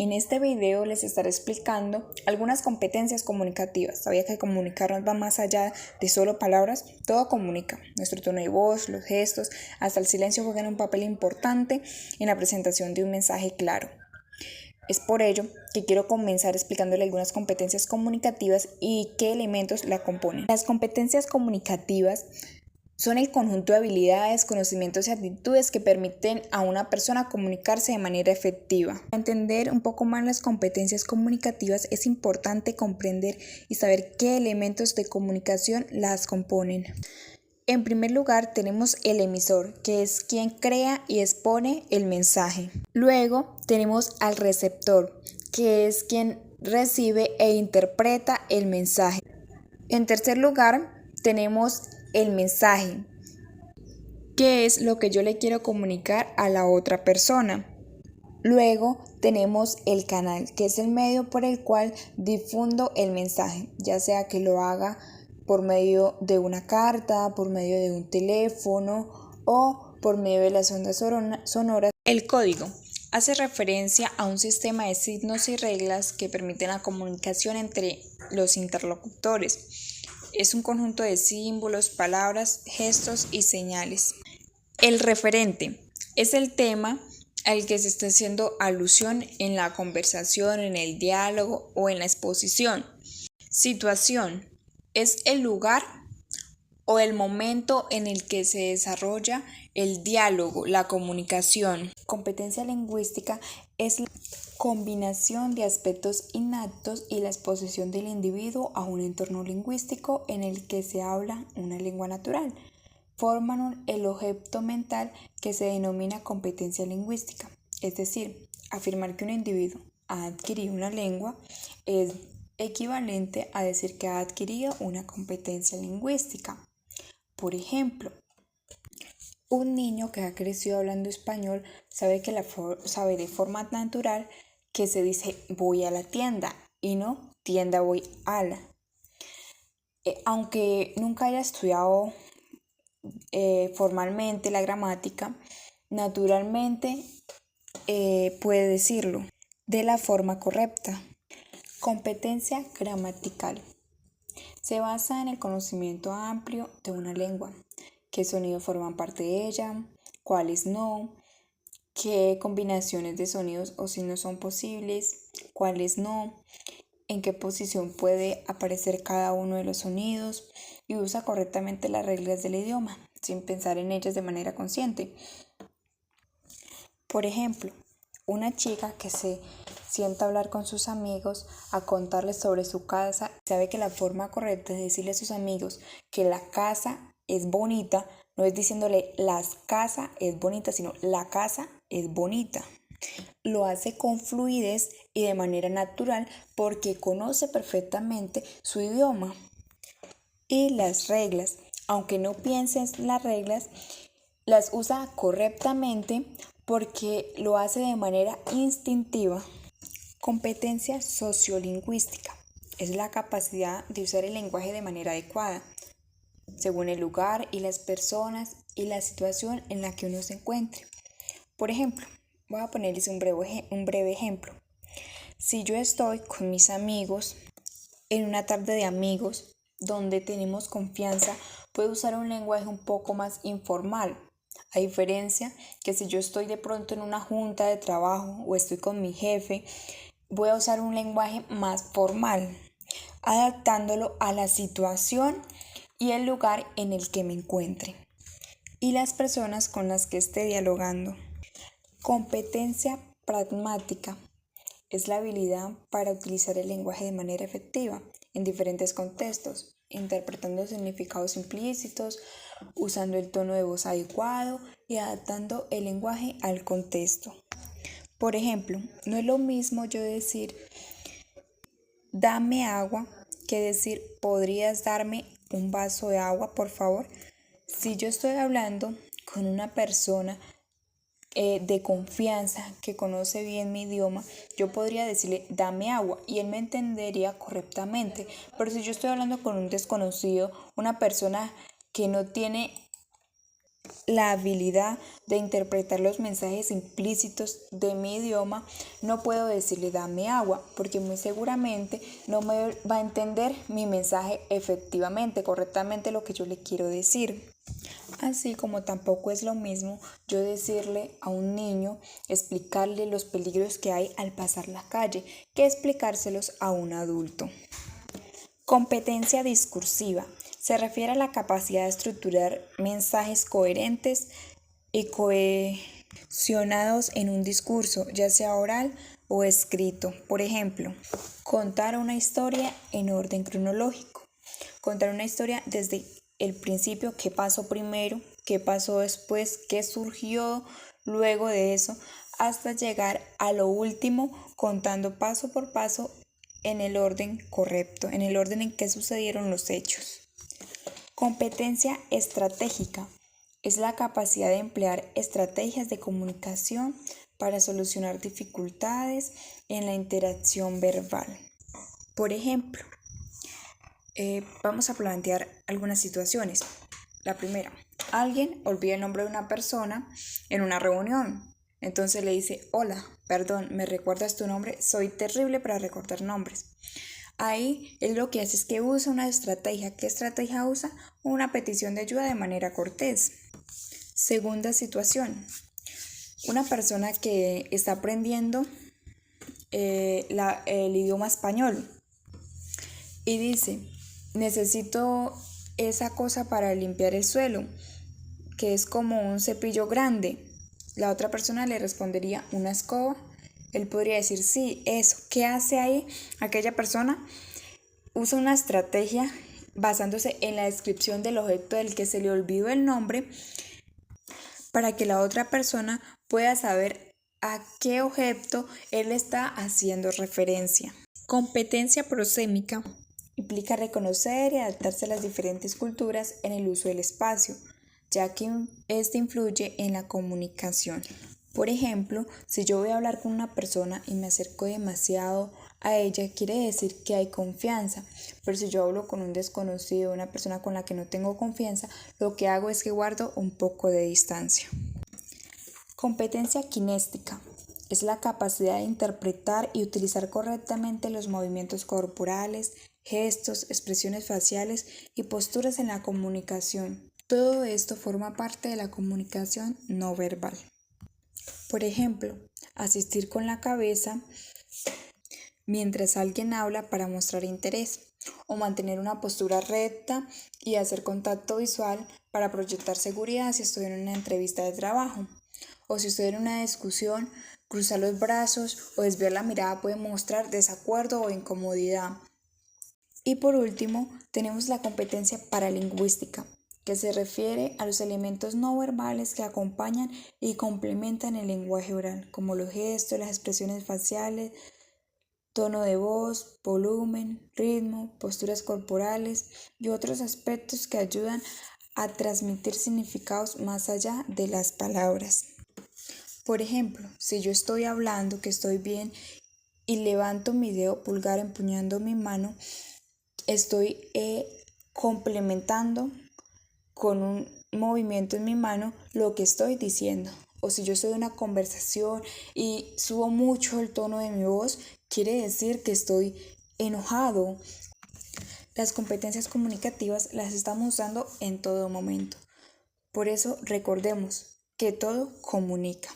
En este video les estaré explicando algunas competencias comunicativas. Sabía que comunicarnos va más allá de solo palabras, todo comunica. Nuestro tono de voz, los gestos, hasta el silencio juegan un papel importante en la presentación de un mensaje claro. Es por ello que quiero comenzar explicándole algunas competencias comunicativas y qué elementos la componen. Las competencias comunicativas son el conjunto de habilidades, conocimientos y actitudes que permiten a una persona comunicarse de manera efectiva. Para entender un poco más las competencias comunicativas es importante comprender y saber qué elementos de comunicación las componen. En primer lugar tenemos el emisor, que es quien crea y expone el mensaje. Luego tenemos al receptor, que es quien recibe e interpreta el mensaje. En tercer lugar tenemos el mensaje, que es lo que yo le quiero comunicar a la otra persona. Luego tenemos el canal, que es el medio por el cual difundo el mensaje, ya sea que lo haga por medio de una carta, por medio de un teléfono o por medio de las ondas sonoras. El código hace referencia a un sistema de signos y reglas que permiten la comunicación entre los interlocutores. Es un conjunto de símbolos, palabras, gestos y señales. El referente es el tema al que se está haciendo alusión en la conversación, en el diálogo o en la exposición. Situación es el lugar o el momento en el que se desarrolla el diálogo, la comunicación. Competencia lingüística es la combinación de aspectos innatos y la exposición del individuo a un entorno lingüístico en el que se habla una lengua natural. Forman el objeto mental que se denomina competencia lingüística. Es decir, afirmar que un individuo ha adquirido una lengua es equivalente a decir que ha adquirido una competencia lingüística. Por ejemplo, un niño que ha crecido hablando español sabe de forma natural que se dice voy a la tienda y no tienda voy a la. Aunque nunca haya estudiado formalmente la gramática, naturalmente puede decirlo de la forma correcta. Competencia gramatical. Se basa en el conocimiento amplio de una lengua, qué sonidos forman parte de ella, cuáles no, qué combinaciones de sonidos o signos son posibles, cuáles no, en qué posición puede aparecer cada uno de los sonidos y usa correctamente las reglas del idioma, sin pensar en ellas de manera consciente. Por ejemplo, una chica que se sienta a hablar con sus amigos, a contarles sobre su casa, sabe que la forma correcta de decirle a sus amigos que la casa es bonita, no es diciéndole la casa es bonita, sino la casa es bonita. Lo hace con fluidez y de manera natural porque conoce perfectamente su idioma. Y las reglas, aunque no pienses las reglas, las usa correctamente porque lo hace de manera instintiva. Competencia sociolingüística es la capacidad de usar el lenguaje de manera adecuada, según el lugar y las personas y la situación en la que uno se encuentre. Por ejemplo, voy a ponerles un breve ejemplo. Si yo estoy con mis amigos en una tarde de amigos donde tenemos confianza, puedo usar un lenguaje un poco más informal, a diferencia que si yo estoy de pronto en una junta de trabajo o estoy con mi jefe, voy a usar un lenguaje más formal, adaptándolo a la situación y el lugar en el que me encuentre y las personas con las que esté dialogando. Competencia pragmática es la habilidad para utilizar el lenguaje de manera efectiva en diferentes contextos, interpretando significados implícitos, usando el tono de voz adecuado y adaptando el lenguaje al contexto. Por ejemplo, no es lo mismo yo decir dame agua que decir podrías darme un vaso de agua, por favor. Si yo estoy hablando con una persona de confianza que conoce bien mi idioma, yo podría decirle dame agua y él me entendería correctamente. Pero si yo estoy hablando con un desconocido, una persona que no tiene la habilidad de interpretar los mensajes implícitos de mi idioma, no puedo decirle dame agua, porque muy seguramente no me va a entender mi mensaje efectivamente, correctamente lo que yo le quiero decir. Así como tampoco es lo mismo yo decirle a un niño, explicarle los peligros que hay al pasar la calle, que explicárselos a un adulto. Competencia discursiva. Se refiere a la capacidad de estructurar mensajes coherentes y cohesionados en un discurso, ya sea oral o escrito. Por ejemplo, contar una historia en orden cronológico. Contar una historia desde el principio, qué pasó primero, qué pasó después, qué surgió luego de eso, hasta llegar a lo último, contando paso por paso en el orden correcto, en el orden en que sucedieron los hechos. Competencia estratégica es la capacidad de emplear estrategias de comunicación para solucionar dificultades en la interacción verbal. Por ejemplo, vamos a plantear algunas situaciones. La primera, alguien olvida el nombre de una persona en una reunión. Entonces le dice, hola, perdón, ¿me recuerdas tu nombre? Soy terrible para recordar nombres. Ahí él lo que hace es que usa una estrategia. ¿Qué estrategia usa? Una petición de ayuda de manera cortés. Segunda situación, una persona que está aprendiendo el idioma español y dice, necesito esa cosa para limpiar el suelo, que es como un cepillo grande. La otra persona le respondería, una escoba. Él podría decir, sí, eso. ¿Qué hace ahí? Aquella persona usa una estrategia basándose en la descripción del objeto del que se le olvidó el nombre para que la otra persona pueda saber a qué objeto él está haciendo referencia. Competencia prosémica implica reconocer y adaptarse a las diferentes culturas en el uso del espacio, ya que este influye en la comunicación. Por ejemplo, si yo voy a hablar con una persona y me acerco demasiado a ella, quiere decir que hay confianza, pero si yo hablo con un desconocido, una persona con la que no tengo confianza, lo que hago es que guardo un poco de distancia. Competencia kinéstica es la capacidad de interpretar y utilizar correctamente los movimientos corporales, gestos, expresiones faciales y posturas en la comunicación. Todo esto forma parte de la comunicación no verbal. Por ejemplo, asistir con la cabeza mientras alguien habla para mostrar interés, o mantener una postura recta y hacer contacto visual para proyectar seguridad si estoy en una entrevista de trabajo, o si estoy en una discusión, cruzar los brazos o desviar la mirada puede mostrar desacuerdo o incomodidad. Y por último, tenemos la competencia paralingüística, que se refiere a los elementos no verbales que acompañan y complementan el lenguaje oral, como los gestos, las expresiones faciales, tono de voz, volumen, ritmo, posturas corporales y otros aspectos que ayudan a transmitir significados más allá de las palabras. Por ejemplo, si yo estoy hablando que estoy bien y levanto mi dedo pulgar empuñando mi mano, estoy complementando con un movimiento en mi mano lo que estoy diciendo. O si yo estoy en una conversación y subo mucho el tono de mi voz, quiere decir que estoy enojado. Las competencias comunicativas las estamos usando en todo momento. Por eso recordemos que todo comunica.